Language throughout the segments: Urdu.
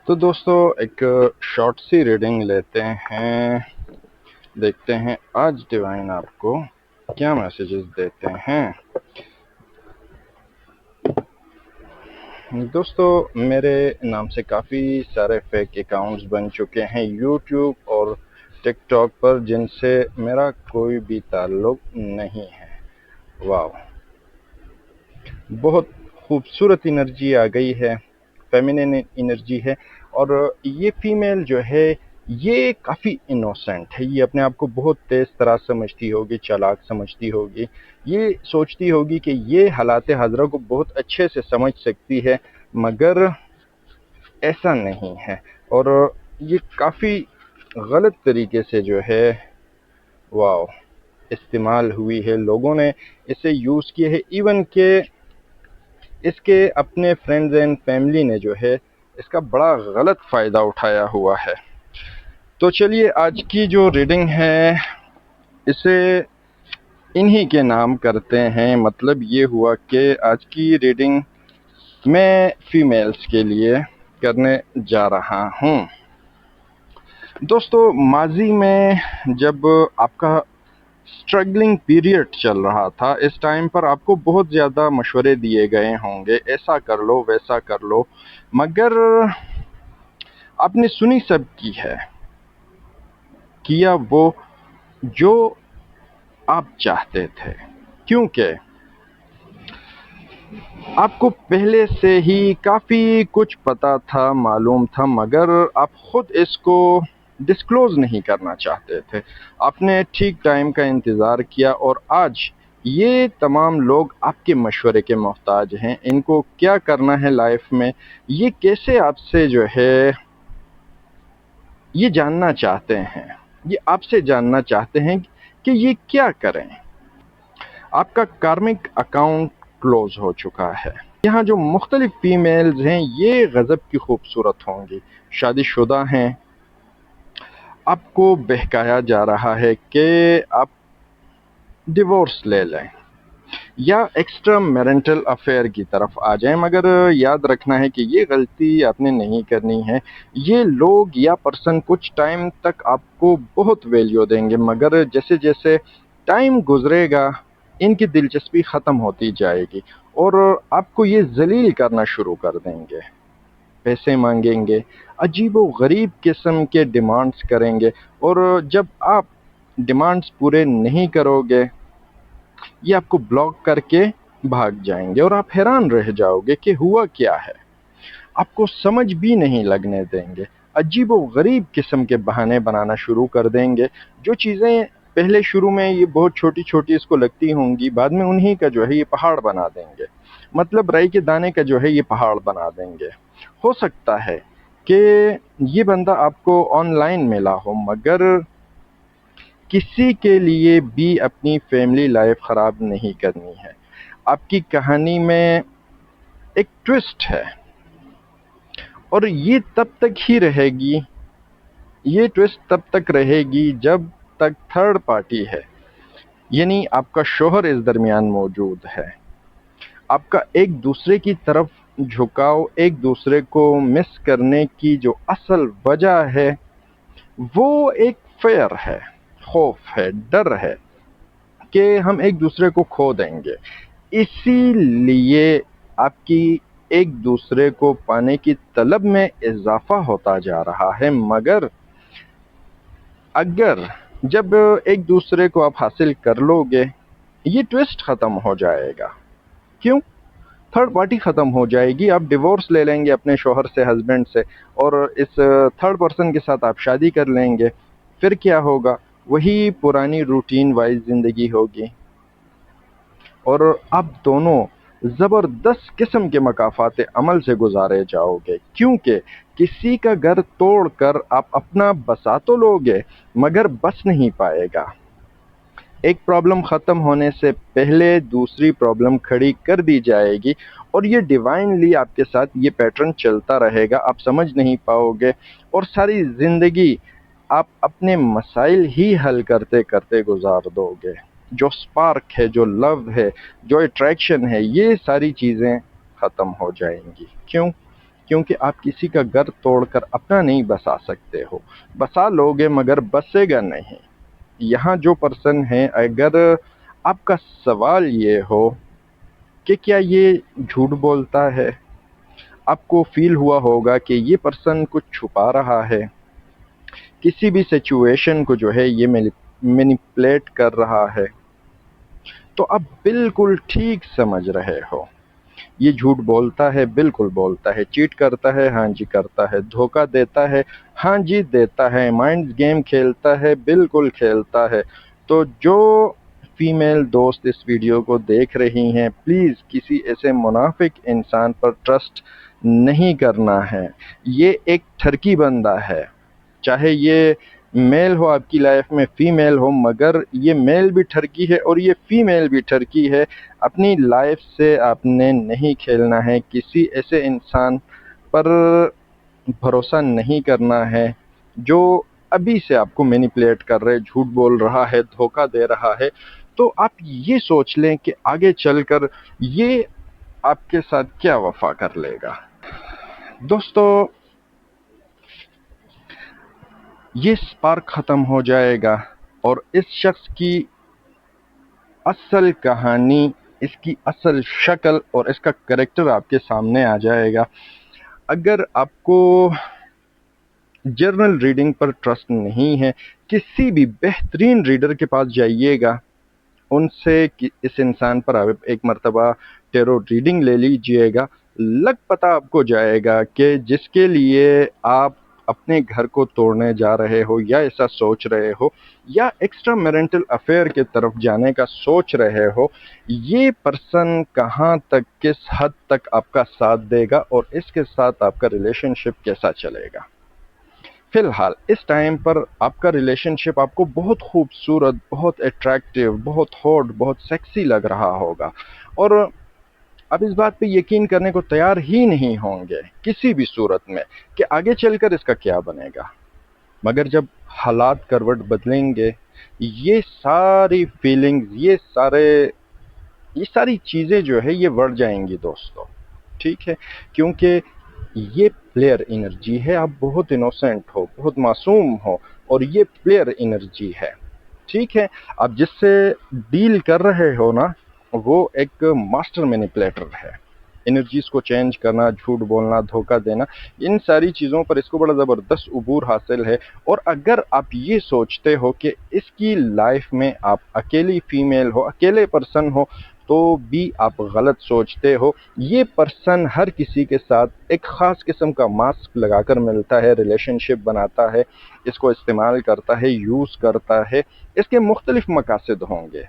تو دوستو ایک شارٹ سی ریڈنگ لیتے ہیں، دیکھتے ہیں آج ڈیوائن آپ کو کیا میسیجز دیتے ہیں۔ دوستو میرے نام سے کافی سارے فیک اکاؤنٹس بن چکے ہیں یوٹیوب اور ٹک ٹاک پر، جن سے میرا کوئی بھی تعلق نہیں ہے۔ واو، بہت خوبصورت انرجی آ گئی ہے، فیمینن انرجی ہے، اور یہ فیمیل جو ہے یہ کافی انوسینٹ ہے، یہ اپنے آپ کو بہت تیز طرح سمجھتی ہوگی، چالاک سمجھتی ہوگی، یہ سوچتی ہوگی کہ یہ حالات حاضرہ کو بہت اچھے سے سمجھ سکتی ہے، مگر ایسا نہیں ہے، اور یہ کافی غلط طریقے سے جو ہے واو استعمال ہوئی ہے، لوگوں نے اسے یوز کیے ہے، ایون کہ اس کے اپنے فرینڈز اینڈ فیملی نے جو ہے اس کا بڑا غلط فائدہ اٹھایا ہوا ہے۔ تو چلیے آج کی جو ریڈنگ ہے اسے انہی کے نام کرتے ہیں۔ مطلب یہ ہوا کہ آج کی ریڈنگ میں فیمیلز کے لیے کرنے جا رہا ہوں۔ دوستو ماضی میں جب آپ کا اسٹرگلنگ پیریڈ چل رہا تھا، اس ٹائم پر آپ کو بہت زیادہ مشورے دیے گئے ہوں گے، ایسا کر لو ویسا کر لو، مگر آپ نے سنی سب کی ہے، کیا وہ جو آپ چاہتے تھے، کیونکہ آپ کو پہلے سے ہی کافی کچھ پتا تھا، معلوم تھا، مگر آپ خود اس کو ڈسکلوز نہیں کرنا چاہتے تھے۔ آپ نے ٹھیک ٹائم کا انتظار کیا، اور آج یہ تمام لوگ آپ کے مشورے کے محتاج ہیں، ان کو کیا کرنا ہے لائف میں، یہ کیسے آپ سے جو ہے یہ جاننا چاہتے ہیں، یہ آپ سے جاننا چاہتے ہیں کہ یہ کیا کریں۔ آپ کا کارمک اکاؤنٹ کلوز ہو چکا ہے۔ یہاں جو مختلف فیمیلز ہیں یہ غضب کی خوبصورت ہوں گی، شادی شدہ ہیں، آپ کو بہکایا جا رہا ہے کہ آپ ڈیورس لے لیں یا ایکسٹرا میرنٹل افیئر کی طرف آ جائیں، مگر یاد رکھنا ہے کہ یہ غلطی آپ نے نہیں کرنی ہے۔ یہ لوگ یا پرسن کچھ ٹائم تک آپ کو بہت ویلیو دیں گے، مگر جیسے جیسے ٹائم گزرے گا ان کی دلچسپی ختم ہوتی جائے گی، اور آپ کو یہ ذلیل کرنا شروع کر دیں گے، پیسے مانگیں گے، عجیب و غریب قسم کے ڈیمانڈز کریں گے، اور جب آپ ڈیمانڈز پورے نہیں کرو گے یہ آپ کو بلاک کر کے بھاگ جائیں گے، اور آپ حیران رہ جاؤ گے کہ ہوا کیا ہے، آپ کو سمجھ بھی نہیں لگنے دیں گے، عجیب و غریب قسم کے بہانے بنانا شروع کر دیں گے۔ جو چیزیں پہلے شروع میں یہ بہت چھوٹی چھوٹی اس کو لگتی ہوں گی، بعد میں انہی کا جو ہے یہ پہاڑ بنا دیں گے، مطلب رائی کے دانے کا جو ہے یہ پہاڑ بنا دیں گے۔ ہو سکتا ہے کہ یہ بندہ آپ کو آن لائن ملا ہو، مگر کسی کے لیے بھی اپنی فیملی لائف خراب نہیں کرنی ہے۔ آپ کی کہانی میں ایک ٹوسٹ ہے، اور یہ تب تک ہی رہے گی، یہ ٹوسٹ تب تک رہے گی جب تک تھرڈ پارٹی ہے، یعنی آپ کا شوہر اس درمیان موجود ہے۔ آپ کا ایک دوسرے کی طرف جھکاؤ، ایک دوسرے کو مس کرنے کی جو اصل وجہ ہے وہ ایک فیئر ہے، خوف ہے، ڈر ہے کہ ہم ایک دوسرے کو کھو دیں گے، اسی لیے آپ کی ایک دوسرے کو پانے کی طلب میں اضافہ ہوتا جا رہا ہے، مگر اگر جب ایک دوسرے کو آپ حاصل کر لو گے یہ ٹوسٹ ختم ہو جائے گا۔ کیوں؟ تھرڈ پارٹی ختم ہو جائے گی، آپ ڈیورس لے لیں گے اپنے شوہر سے، ہسبینڈ سے، اور اس تھرڈ پرسن کے ساتھ آپ شادی کر لیں گے، پھر کیا ہوگا؟ وہی پرانی روٹین وائز زندگی ہوگی، اور آپ دونوں زبردست قسم کے مقافات عمل سے گزارے جاؤ گے، کیونکہ کسی کا گھر توڑ کر آپ اپنا بسا تو لوگے مگر بس نہیں پائے گا۔ ایک پرابلم ختم ہونے سے پہلے دوسری پرابلم کھڑی کر دی جائے گی، اور یہ ڈیوائنلی آپ کے ساتھ یہ پیٹرن چلتا رہے گا، آپ سمجھ نہیں پاؤ گے، اور ساری زندگی آپ اپنے مسائل ہی حل کرتے کرتے گزار دو گے۔ جو سپارک ہے، جو لو ہے، جو اٹریکشن ہے، یہ ساری چیزیں ختم ہو جائیں گی۔ کیوں؟ کیونکہ آپ کسی کا گھر توڑ کر اپنا نہیں بسا سکتے ہو، بسا لوگے مگر بسے گا نہیں۔ یہاں جو پرسن ہے، اگر آپ کا سوال یہ ہو کہ کیا یہ جھوٹ بولتا ہے، آپ کو فیل ہوا ہوگا کہ یہ پرسن کچھ چھپا رہا ہے، کسی بھی سچویشن کو جو ہے یہ مینیپولیٹ کر رہا ہے، تو آپ بالکل ٹھیک سمجھ رہے ہو۔ یہ جھوٹ بولتا ہے، بالکل بولتا ہے، چیٹ کرتا ہے، ہاں جی کرتا ہے، دھوکہ دیتا ہے، ہاں جی دیتا ہے، مائنڈ گیم کھیلتا ہے، بالکل کھیلتا ہے۔ تو جو فیمیل دوست اس ویڈیو کو دیکھ رہی ہیں، پلیز کسی ایسے منافق انسان پر ٹرسٹ نہیں کرنا ہے۔ یہ ایک ٹھرکی بندہ ہے، چاہے یہ میل ہو آپ کی لائف میں، فیمیل ہو، مگر یہ میل بھی ٹھرکی ہے اور یہ فیمیل بھی ٹھرکی ہے۔ اپنی لائف سے آپ نے نہیں کھیلنا ہے، کسی ایسے انسان پر بھروسہ نہیں کرنا ہے جو ابھی سے آپ کو مینیپولیٹ کر رہے، جھوٹ بول رہا ہے، دھوکہ دے رہا ہے۔ تو آپ یہ سوچ لیں کہ آگے چل کر یہ آپ کے ساتھ کیا وفا کر لے گا۔ دوستو، یہ سپارک ختم ہو جائے گا اور اس شخص کی اصل کہانی، اس کی اصل شکل اور اس کا کریکٹر آپ کے سامنے آ جائے گا۔ اگر آپ کو جرنل ریڈنگ پر ٹرسٹ نہیں ہے، کسی بھی بہترین ریڈر کے پاس جائیے گا، ان سے اس انسان پر آپ ایک مرتبہ ٹیرو ریڈنگ لے لیجئے گا، لگ پتہ آپ کو جائے گا کہ جس کے لیے آپ اپنے گھر کو توڑنے جا رہے ہو یا ایسا سوچ رہے ہو یا ایکسٹرا میرنٹل افیئر کی طرف جانے کا سوچ رہے ہو، یہ پرسن کہاں تک، کس حد تک آپ کا ساتھ دے گا اور اس کے ساتھ آپ کا ریلیشن شپ کیسا چلے گا۔ فی الحال اس ٹائم پر آپ کا ریلیشن شپ آپ کو بہت خوبصورت، بہت اٹریکٹیو، بہت ہاٹ، بہت سیکسی لگ رہا ہوگا اور آپ اس بات پہ یقین کرنے کو تیار ہی نہیں ہوں گے کسی بھی صورت میں کہ آگے چل کر اس کا کیا بنے گا۔ مگر جب حالات کروٹ بدلیں گے، یہ ساری فیلنگز، یہ ساری چیزیں جو ہے یہ بڑھ جائیں گی دوستو، ٹھیک ہے؟ کیونکہ یہ پلیئر انرجی ہے، آپ بہت انوسنٹ ہو، بہت معصوم ہو اور یہ پلیئر انرجی ہے، ٹھیک ہے؟ آپ جس سے ڈیل کر رہے ہو نا، وہ ایک ماسٹر مینیپولیٹر ہے۔ انرجیز کو چینج کرنا، جھوٹ بولنا، دھوکہ دینا، ان ساری چیزوں پر اس کو بڑا زبردست عبور حاصل ہے۔ اور اگر آپ یہ سوچتے ہو کہ اس کی لائف میں آپ اکیلی فیمیل ہو، اکیلے پرسن ہو، تو بھی آپ غلط سوچتے ہو۔ یہ پرسن ہر کسی کے ساتھ ایک خاص قسم کا ماسک لگا کر ملتا ہے، ریلیشن شپ بناتا ہے، اس کو استعمال کرتا ہے، یوز کرتا ہے۔ اس کے مختلف مقاصد ہوں گے،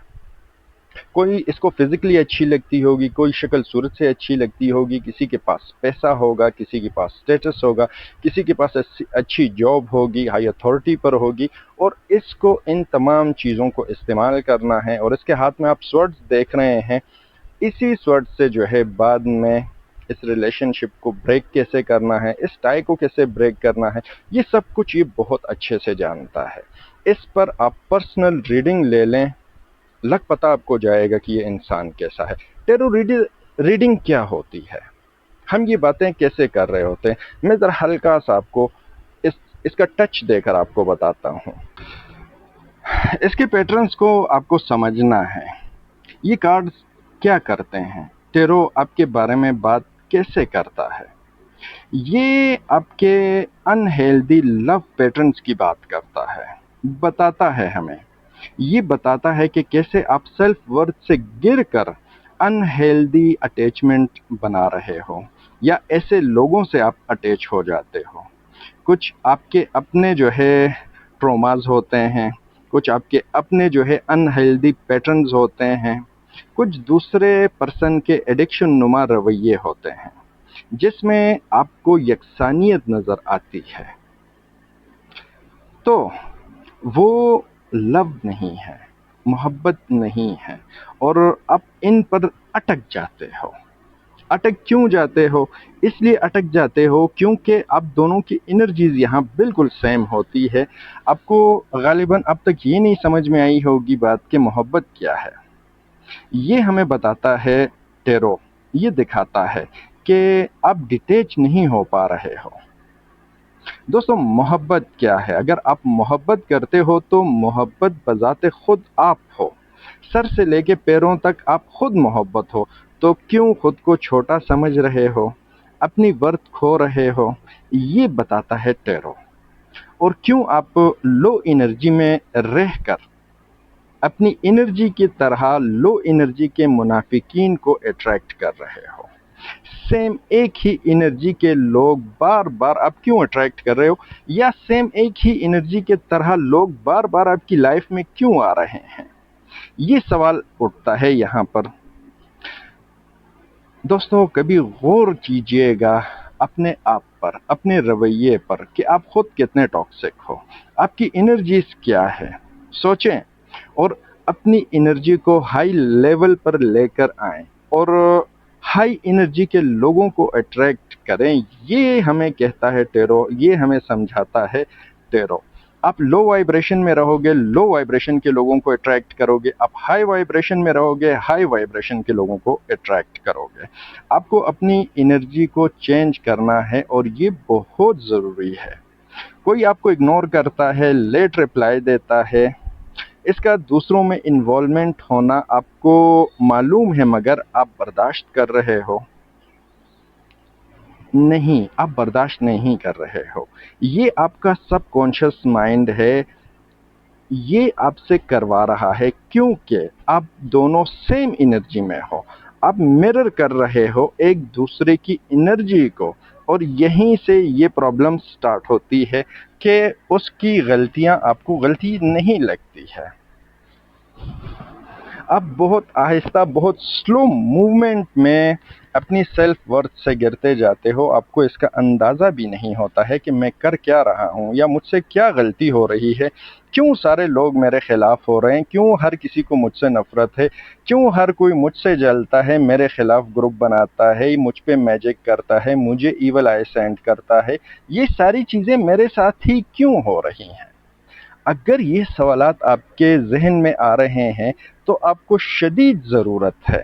کوئی اس کو فزیکلی اچھی لگتی ہوگی، کوئی شکل صورت سے اچھی لگتی ہوگی، کسی کے پاس پیسہ ہوگا، کسی کے پاس سٹیٹس ہوگا، کسی کے پاس اچھی جاب ہوگی، ہائی اتھارٹی پر ہوگی، اور اس کو ان تمام چیزوں کو استعمال کرنا ہے۔ اور اس کے ہاتھ میں آپ سورڈز دیکھ رہے ہیں، اسی سورڈ سے جو ہے بعد میں اس ریلیشن شپ کو بریک کیسے کرنا ہے، اس ٹائی کو کیسے بریک کرنا ہے، یہ سب کچھ یہ بہت اچھے سے جانتا ہے۔ اس پر آپ پرسنل ریڈنگ لے لیں، لگ پتہ آپ کو جائے گا کہ یہ انسان کیسا ہے۔ ٹیرو ریڈنگ کیا ہوتی ہے، ہم یہ باتیں کیسے کر رہے ہوتے ہیں، میں ذرا ہلکا سا آپ کو اس کا ٹچ دے کر آپ کو بتاتا ہوں۔ اس کے پیٹرنز کو آپ کو سمجھنا ہے، یہ کارڈز کیا کرتے ہیں، ٹیرو آپ کے بارے میں بات کیسے کرتا ہے۔ یہ آپ کے انہیلدی لو پیٹرنز کی بات کرتا ہے، بتاتا ہے ہمیں، یہ بتاتا ہے کہ کیسے آپ سیلف ورتھ سے گر کر انہیلدی اٹیچمنٹ بنا رہے ہو یا ایسے لوگوں سے آپ اٹیچ ہو جاتے ہو۔ کچھ آپ کے اپنے جو ہے ٹروماز ہوتے ہیں، کچھ آپ کے اپنے جو ہے انہیلدی پیٹرنز ہوتے ہیں، کچھ دوسرے پرسن کے ایڈکشن نما رویے ہوتے ہیں جس میں آپ کو یکسانیت نظر آتی ہے، تو وہ لو نہیں ہے، محبت نہیں ہے، اور آپ ان پر اٹک جاتے ہو۔ اٹک کیوں جاتے ہو؟ اس لیے اٹک جاتے ہو کیونکہ آپ دونوں کی انرجیز یہاں بالکل سیم ہوتی ہے۔ آپ کو غالباً اب تک یہ نہیں سمجھ میں آئی ہوگی بات کہ محبت کیا ہے۔ یہ ہمیں بتاتا ہے ٹیرو، یہ دکھاتا ہے کہ آپ ڈیٹیچ نہیں ہو پا رہے ہو۔ دوستوں، محبت کیا ہے؟ اگر آپ محبت کرتے ہو تو محبت بذات خود آپ ہو، سر سے لے کے پیروں تک آپ خود محبت ہو، تو کیوں خود کو چھوٹا سمجھ رہے ہو، اپنی ورتھ کھو رہے ہو؟ یہ بتاتا ہے ٹیرو۔ اور کیوں آپ لو انرجی میں رہ کر اپنی انرجی کی طرح لو انرجی کے منافقین کو اٹریکٹ کر رہے ہو؟ سیم ایک ہی انرجی کے لوگ بار بار آپ کیوں اٹریکٹ کر رہے ہو، یا سیم ایک ہی انرجی کے طرح لوگ بار بار آپ کی لائف میں کیوں آ رہے ہیں؟ یہ سوال اٹھتا ہے یہاں پر۔ دوستوں، کبھی غور کیجئے گا اپنے آپ پر، اپنے رویے پر، کہ آپ خود کتنے ٹاکسک ہو، آپ کی انرجیز کیا ہے۔ سوچیں اور اپنی انرجی کو ہائی لیول پر لے کر آئیں اور ہائی انرجی کے لوگوں کو اٹریکٹ کریں۔ یہ ہمیں کہتا ہے ٹیرو، یہ ہمیں سمجھاتا ہے ٹیرو۔ آپ لو وائبریشن میں رہو گے، لو وائبریشن کے لوگوں کو اٹریکٹ کرو گے۔ آپ ہائی وائبریشن میں رہو گے، ہائی وائبریشن کے لوگوں کو اٹریکٹ کرو گے۔ آپ کو اپنی انرجی کو چینج کرنا ہے اور یہ بہت ضروری ہے۔ کوئی آپ کو اگنور کرتا ہے، لیٹ رپلائی دیتا ہے، اس کا دوسروں میں انوالومنٹ ہونا آپ کو معلوم ہے، مگر آپ برداشت کر رہے ہو؟ نہیں، آپ برداشت نہیں کر رہے ہو۔ یہ آپ کا سب کانشیس مائنڈ ہے، یہ آپ سے کروا رہا ہے، کیونکہ آپ دونوں سیم انرجی میں ہو۔ آپ مرر کر رہے ہو ایک دوسرے کی انرجی کو، اور یہیں سے یہ پرابلم سٹارٹ ہوتی ہے کہ اس کی غلطیاں آپ کو غلطی نہیں لگتی ہے۔ آپ بہت آہستہ، بہت سلو موومنٹ میں اپنی سیلف ورتھ سے گرتے جاتے ہو۔ آپ کو اس کا اندازہ بھی نہیں ہوتا ہے کہ میں کر کیا رہا ہوں، یا مجھ سے کیا غلطی ہو رہی ہے، کیوں سارے لوگ میرے خلاف ہو رہے ہیں، کیوں ہر کسی کو مجھ سے نفرت ہے، کیوں ہر کوئی مجھ سے جلتا ہے، میرے خلاف گروپ بناتا ہے، مجھ پہ میجک کرتا ہے، مجھے ایول آئی سینڈ کرتا ہے، یہ ساری چیزیں میرے ساتھ ہی کیوں ہو رہی ہیں؟ اگر یہ سوالات آپ کے ذہن میں آ رہے ہیں تو آپ کو شدید ضرورت ہے،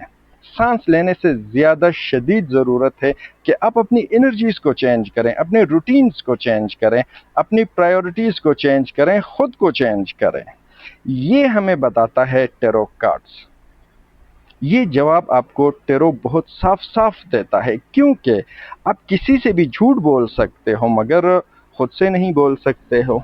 سانس لینے سے زیادہ شدید ضرورت ہے کہ آپ اپنی انرجیز کو چینج کریں، اپنے روٹینز کو چینج کریں، اپنی پرائیورٹیز کو چینج کریں، خود کو چینج کریں۔ یہ ہمیں بتاتا ہے ٹیرو کارڈز۔ یہ جواب آپ کو ٹیرو بہت صاف صاف دیتا ہے، کیونکہ آپ کسی سے بھی جھوٹ بول سکتے ہو مگر خود سے نہیں بول سکتے ہو۔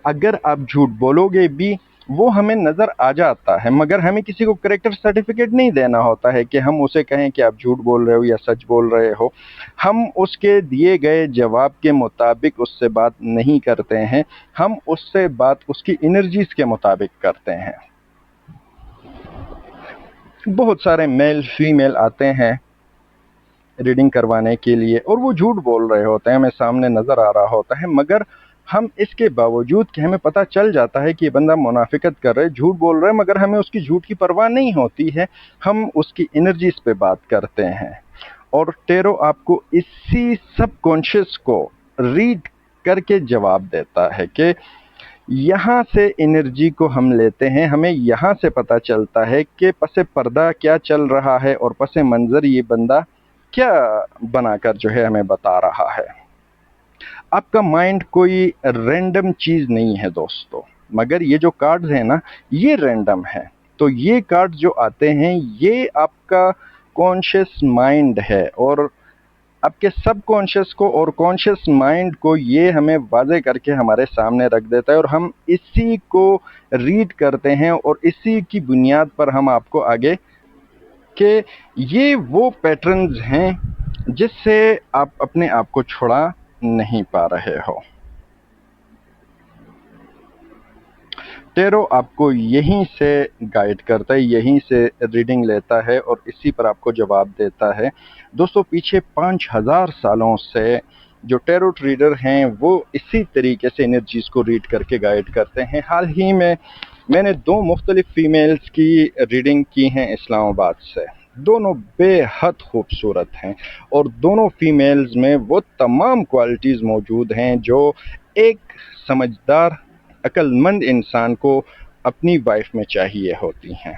اگر آپ جھوٹ بولو گے بھی وہ ہمیں نظر آ جاتا ہے، مگر ہمیں کسی کو کریکٹر سرٹیفکیٹ نہیں دینا ہوتا ہے کہ ہم اسے کہیں کہ آپ جھوٹ بول رہے ہو یا سچ بول رہے ہو۔ ہم اس کے دیے گئے جواب کے مطابق اس سے بات نہیں کرتے ہیں، ہم اس سے بات اس کی انرجیز کے مطابق کرتے ہیں۔ بہت سارے میل فیمیل آتے ہیں ریڈنگ کروانے کے لیے، اور وہ جھوٹ بول رہے ہوتے ہیں، ہمیں سامنے نظر آ رہا ہوتا ہے، مگر ہم اس کے باوجود کہ ہمیں پتہ چل جاتا ہے کہ یہ بندہ منافقت کر رہے، جھوٹ بول رہے، مگر ہمیں اس کی جھوٹ کی پرواہ نہیں ہوتی ہے، ہم اس کی انرجیز پہ بات کرتے ہیں۔ اور ٹیرو آپ کو اسی سب کانشیس کو ریڈ کر کے جواب دیتا ہے کہ یہاں سے انرجی کو ہم لیتے ہیں، ہمیں یہاں سے پتہ چلتا ہے کہ پس پردہ کیا چل رہا ہے، اور پس منظر یہ بندہ کیا بنا کر جو ہے ہمیں بتا رہا ہے۔ آپ کا مائنڈ کوئی رینڈم چیز نہیں ہے دوستو، مگر یہ جو کارڈز ہیں نا، یہ رینڈم ہے۔ تو یہ کارڈز جو آتے ہیں یہ آپ کا کانشیس مائنڈ ہے، اور آپ کے سب کانشیس کو اور کانشیس مائنڈ کو یہ ہمیں واضح کر کے ہمارے سامنے رکھ دیتا ہے، اور ہم اسی کو ریڈ کرتے ہیں، اور اسی کی بنیاد پر ہم آپ کو آگے کہ یہ وہ پیٹرنز ہیں جس سے آپ اپنے آپ کو چھڑا نہیں پا رہے ہو۔ ٹیرو آپ کو یہیں سے گائیڈ کرتا ہے، یہیں سے ریڈنگ لیتا ہے اور اسی پر آپ کو جواب دیتا ہے۔ دوستو، پیچھے 5000 سالوں سے جو ٹیرو ریڈر ہیں وہ اسی طریقے سے انرجیز کو ریڈ کر کے گائیڈ کرتے ہیں۔ حال ہی میں نے 2 مختلف فیمیلز کی ریڈنگ کی ہیں اسلام آباد سے، دونوں بے حد خوبصورت ہیں، اور دونوں فیمیلز میں وہ تمام کوالٹیز موجود ہیں جو ایک سمجھدار عقل مند انسان کو اپنی وائف میں چاہیے ہوتی ہیں۔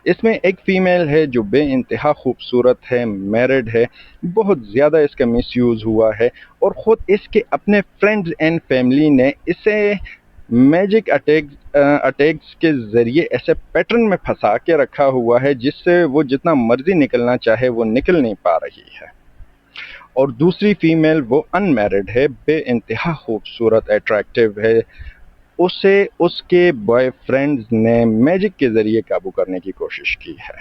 اس میں ایک فیمیل ہے جو بے انتہا خوبصورت ہے، میرڈ ہے، بہت زیادہ اس کا مس یوز ہوا ہے، اور خود اس کے اپنے فرینڈز اینڈ فیملی نے اسے میجک اٹیکس کے ذریعے ایسے پیٹرن میں پھنسا کے رکھا ہوا ہے جس سے وہ جتنا مرضی نکلنا چاہے وہ نکل نہیں پا رہی ہے۔ اور دوسری فیمیل وہ ان میرڈ ہے، بے انتہا خوبصورت، اٹریکٹیو ہے، اسے اس کے بوائے فرینڈز نے میجک کے ذریعے قابو کرنے کی کوشش کی ہے،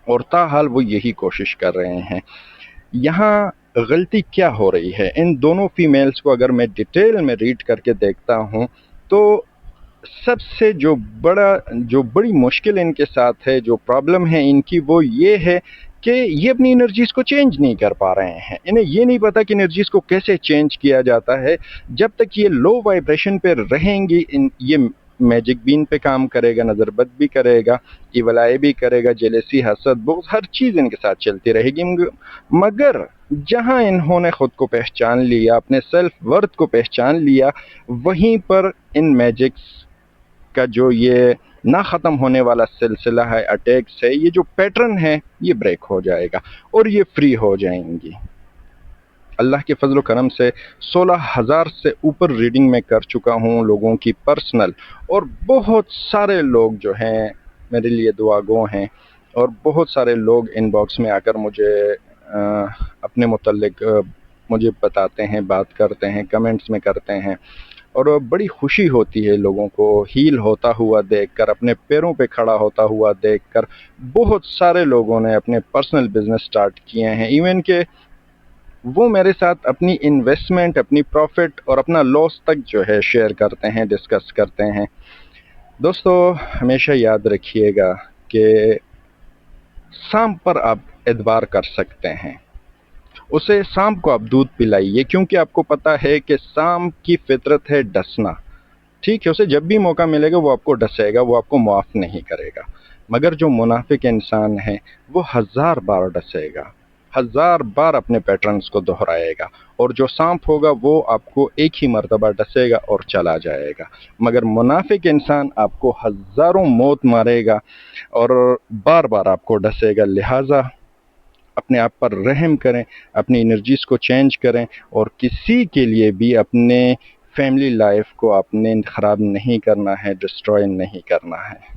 اور تاحال وہ یہی کوشش کر رہے ہیں۔ یہاں غلطی کیا ہو رہی ہے؟ ان دونوں فیمیلز کو اگر میں ڈیٹیل میں ریڈ کر کے دیکھتا ہوں تو سب سے جو بڑی مشکل ان کے ساتھ ہے، جو پرابلم ہے ان کی، وہ یہ ہے کہ یہ اپنی انرجیز کو چینج نہیں کر پا رہے ہیں۔ انہیں یہ نہیں پتا کہ انرجیز کو کیسے چینج کیا جاتا ہے۔ جب تک یہ لو وائبریشن پہ رہیں گی، یہ میجک بھی ان پہ کام کرے گا، نظر بد بھی کرے گا، ایول آئی بھی کرے گا، جیلسی، حسد، بغض، ہر چیز ان کے ساتھ چلتی رہے گی۔ مگر جہاں انہوں نے خود کو پہچان لیا، اپنے سیلف ورتھ کو پہچان لیا، وہیں پر ان میجکس کا جو یہ نہ ختم ہونے والا سلسلہ ہے، اٹیکس ہے، یہ جو پیٹرن ہے، یہ بریک ہو جائے گا اور یہ فری ہو جائیں گی۔ اللہ کے فضل و کرم سے 16,000 سے اوپر ریڈنگ میں کر چکا ہوں لوگوں کی پرسنل، اور بہت سارے لوگ جو ہیں میرے لیے دعا گو ہیں، اور بہت سارے لوگ ان باکس میں آ کر مجھے اپنے متعلق مجھے بتاتے ہیں، بات کرتے ہیں، کمنٹس میں کرتے ہیں، اور بڑی خوشی ہوتی ہے لوگوں کو ہیل ہوتا ہوا دیکھ کر، اپنے پیروں پہ کھڑا ہوتا ہوا دیکھ کر۔ بہت سارے لوگوں نے اپنے پرسنل بزنس سٹارٹ کیے ہیں، ایون کہ وہ میرے ساتھ اپنی انویسٹمنٹ، اپنی پروفٹ اور اپنا لاس تک جو ہے شیئر کرتے ہیں، ڈسکس کرتے ہیں۔ دوستو، ہمیشہ یاد رکھیے گا کہ سانپ پر آپ اعتبار کر سکتے ہیں، اسے سانپ کو آپ دودھ پلائیے، کیونکہ آپ کو پتا ہے کہ سانپ کی فطرت ہے ڈسنا، ٹھیک ہے؟ اسے جب بھی موقع ملے گا وہ آپ کو ڈسے گا، وہ آپ کو معاف نہیں کرے گا۔ مگر جو منافق انسان ہے وہ 1000 بار ڈسے گا، 1000 بار اپنے پیٹرنز کو دہرائے گا، اور جو سانپ ہوگا وہ آپ کو ایک ہی مرتبہ ڈسے گا اور چلا جائے گا۔ مگر منافق انسان آپ کو ہزاروں موت مارے گا اور بار بار آپ کو ڈسے گا۔ لہٰذا اپنے آپ پر رحم کریں، اپنی انرجیز کو چینج کریں، اور کسی کے لیے بھی اپنے فیملی لائف کو آپ نے خراب نہیں کرنا ہے، ڈسٹروائے نہیں کرنا ہے۔